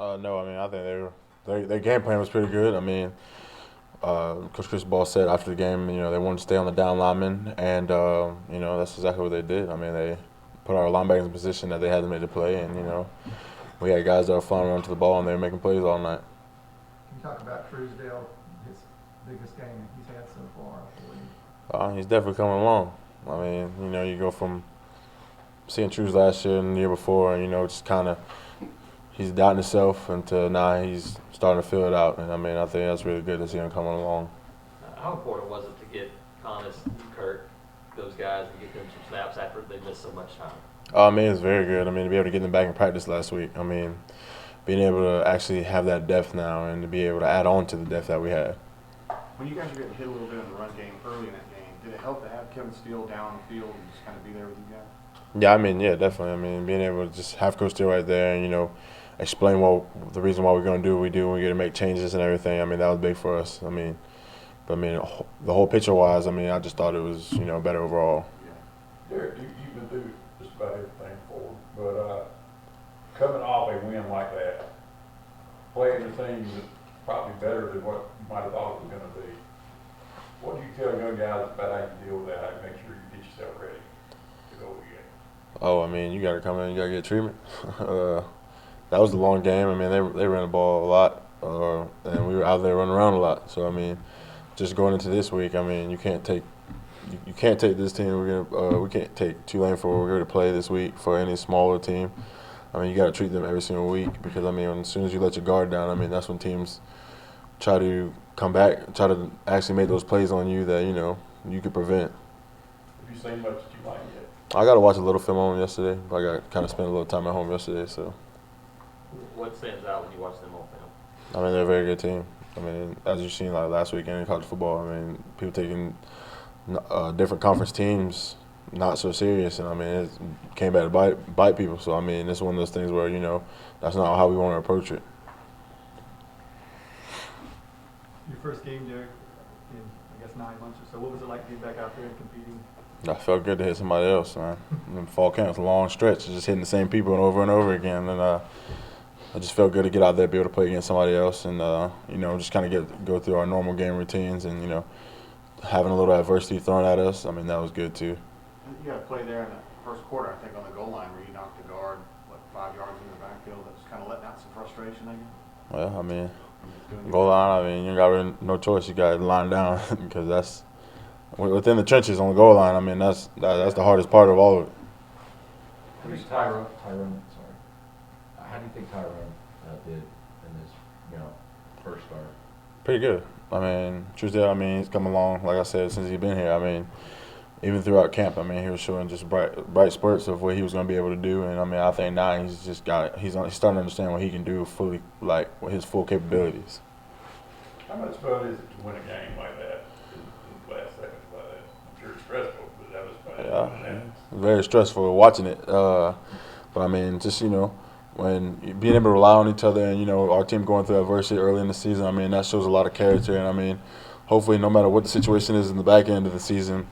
No, I mean I think their game plan was pretty good. I mean, Coach Chris Ball said after the game, they wanted to stay on the down lineman, and that's exactly what they did. I mean, they put our linebackers in a position that they had to make the play, and we had guys that were flying around to the ball and they were making plays all night. Can you talk about Truesdale, his biggest game he's had so far for you? He's definitely coming along. I mean, you go from seeing Trues last year and the year before, and just kind of he's doubting himself until now he's starting to fill it out. And I mean, I think that's really good to see him coming along. How important was it to get Connors, Kirk, those guys, and get them some snaps after they missed so much time? I mean, it's very good. I mean, to be able to get them back in practice last week. I mean, being able to actually have that depth now and to be able to add on to the depth that we had. When you guys were getting hit a little bit in the run game early in that game, did it help to have Kevin Steele down the field and just kind of be there with you guys? Yeah, I mean, yeah, definitely. I mean, being able to just have Coach Steele right there and, explain the reason why we're going to do what we do and we're going to make changes and everything, I mean, that was big for us. I mean, the whole picture-wise, I mean, I just thought it was, better overall. Derrick, you've been through just about everything before, but coming off a win like that, playing the team that's probably better than what you might have thought it was going to be, what do you tell young guys about how you deal with that, how you make sure you get yourself ready to go again? Oh, I mean, you got to come in, you got to get treatment. That was a long game. I mean, they ran the ball a lot, and we were out there running around a lot. So I mean, just going into this week, I mean, you can't take this team. We can't take Tulane for what we're going to play this week for any smaller team. I mean, you got to treat them every single week because I mean, as soon as you let your guard down, I mean, that's when teams try to come back, try to actually make those plays on you that you could prevent. Have you seen much Tulane yet? I got to watch a little film on them yesterday. I got kind of spent a little time at home yesterday, so. What stands out when you watch them on film? I mean, they're a very good team. I mean, as you've seen like last weekend in college football, I mean, people taking different conference teams not so serious, and I mean, it came back to bite people. So I mean, it's one of those things where that's not how we want to approach it. Your first game, Derrick, in I guess 9 months or so. What was it like being back out there and competing? I felt good to hit somebody else, man. In fall camp, it's a long stretch, just hitting the same people and over again, and I just felt good to get out there, be able to play against somebody else, and just kind of go through our normal game routines, and having a little adversity thrown at us. I mean, that was good too. You got a play there in the first quarter, I think, on the goal line where you knocked the guard 5 yards in the backfield. That was kind of letting out some frustration, I guess. Well, I mean, goal line. I mean, you got really no choice. You got to line down because that's within the trenches on the goal line. I mean, that's the hardest part of all of it. How do you How do you think Tyrone did in his, first start? Pretty good. I mean, Truesdale, I mean, he's come along, like I said, since he's been here. I mean, even throughout camp, I mean, he was showing just bright spurts of what he was going to be able to do. And, I mean, I think now he's starting to understand what he can do fully, like, with his full capabilities. How much fun is it to win a game like that in the last seconds like that? I'm sure it's stressful, but that was fun. Yeah, it's very stressful watching it. But, I mean, just, when being able to rely on each other and, our team going through adversity early in the season, I mean, that shows a lot of character. And, I mean, hopefully no matter what the situation is in the back end of the season,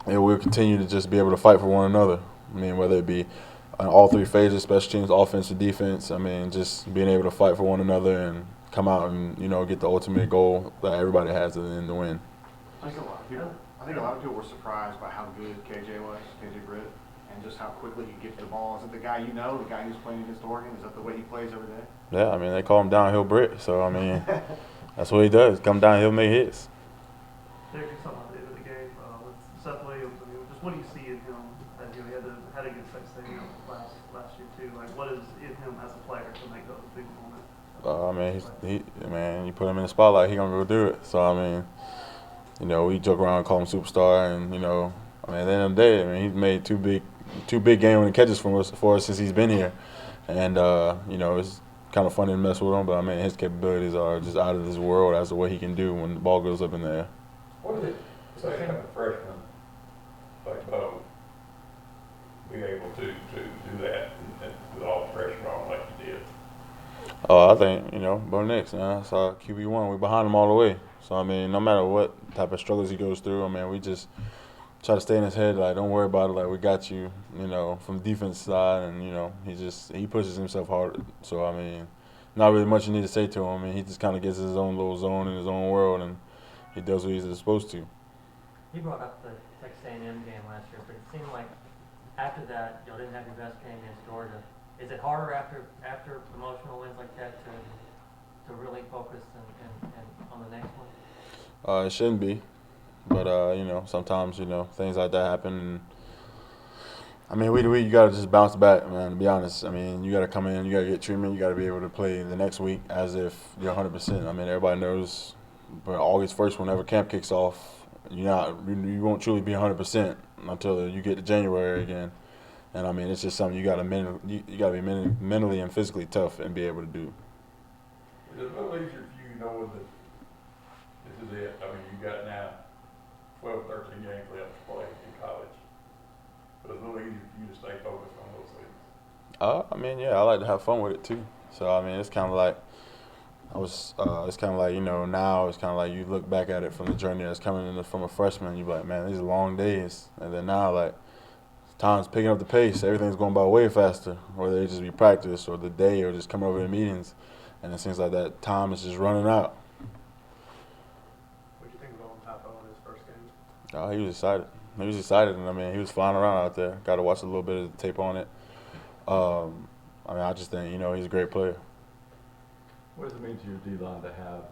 we'll continue to just be able to fight for one another. I mean, whether it be on all three phases, special teams, offense, and defense, I mean, just being able to fight for one another and come out and, get the ultimate goal that everybody has at the end to win. I think a lot of people were surprised by how good KJ was, KJ Britt, and just how quickly he gets the ball. Is it the guy the guy who's playing against Oregon? Is that the way he plays every day? Yeah, I mean, they call him Downhill Britt, so, I mean, that's what he does. Come downhill, make hits. Derrick, just something at the end of the game with Seth Williams. I mean, just what do you see in him that he had against Texas A&M last year too? Like, what is in him as a player to make those big moments? I mean, you put him in the spotlight, he gonna go do it. So I mean, we joke around and call him superstar, and I mean, at the end of the day, I mean, he's made two big game-winning catches for us since he's been here, and it's kind of funny to mess with him, but I mean, his capabilities are just out of this world as to what he can do when the ball goes up in the air. What did it say having a freshman like Bo be able to do that and with all the pressure on like you did? I think, Bo Nix, that's our QB1. We're behind him all the way. So, I mean, no matter what type of struggles he goes through, I mean, we just try to stay in his head, like, don't worry about it, like, we got you, from the defense side. And, he pushes himself hard. So, I mean, not really much you need to say to him. I mean, he just kind of gets his own little zone in his own world, and he does what he's supposed to. You brought up the Texas A&M game last year, but it seemed like after that, y'all didn't have your best game against Georgia. Is it harder after emotional wins like that to really focus and on the next one? It shouldn't be, but you know, sometimes you know things like that happen. And, I mean, week to week, you gotta just bounce back, man. To be honest, I mean, you gotta come in, you gotta get treatment, you gotta be able to play the next week as if you're 100%. I mean, everybody knows, but August 1st, whenever camp kicks off, you won't truly be 100% until you get to January again. And I mean, it's just something you gotta you gotta be mentally and physically tough and be able to do. It's a little easier for you knowing that this is it. I mean, you got now 12, 13 games left to play in college. But it's a little easier for you to stay focused on those things. I mean, yeah, I like to have fun with it too. So I mean, it's kind of like it's kind of like, you know, now it's kind of like you look back at it from the journey that's coming in from a freshman. You be like, man, these are long days. And then now, like, time's picking up the pace. Everything's going by way faster. Whether it just be practice or the day or just coming over to meetings, and it seems like that time is just running out. What do you think about Papa in his first game? He was excited. He was excited, and I mean, he was flying around out there. Got to watch a little bit of the tape on it. I mean, I just think, you know, he's a great player. What does it mean to your D-line to have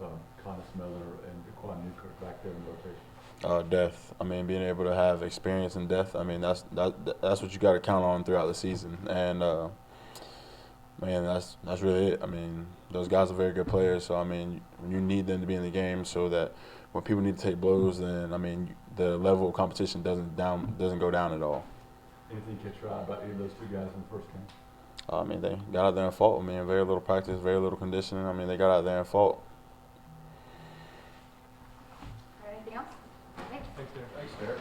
Connor Miller and Daquan Newkirk back there in rotation? Depth. I mean, being able to have experience in depth. I mean, that's what you got to count on throughout the season. And man, that's really it. I mean, those guys are very good players. So I mean, you need them to be in the game so that when people need to take blows, then I mean, the level of competition doesn't go down at all. Anything catch your eye about any of those two guys in the first game? I mean, they got out there and fought. I mean, very little practice, very little conditioning. I mean, they got out there and fought. Anything else? Okay. Thanks, Derek. Thanks, Derek.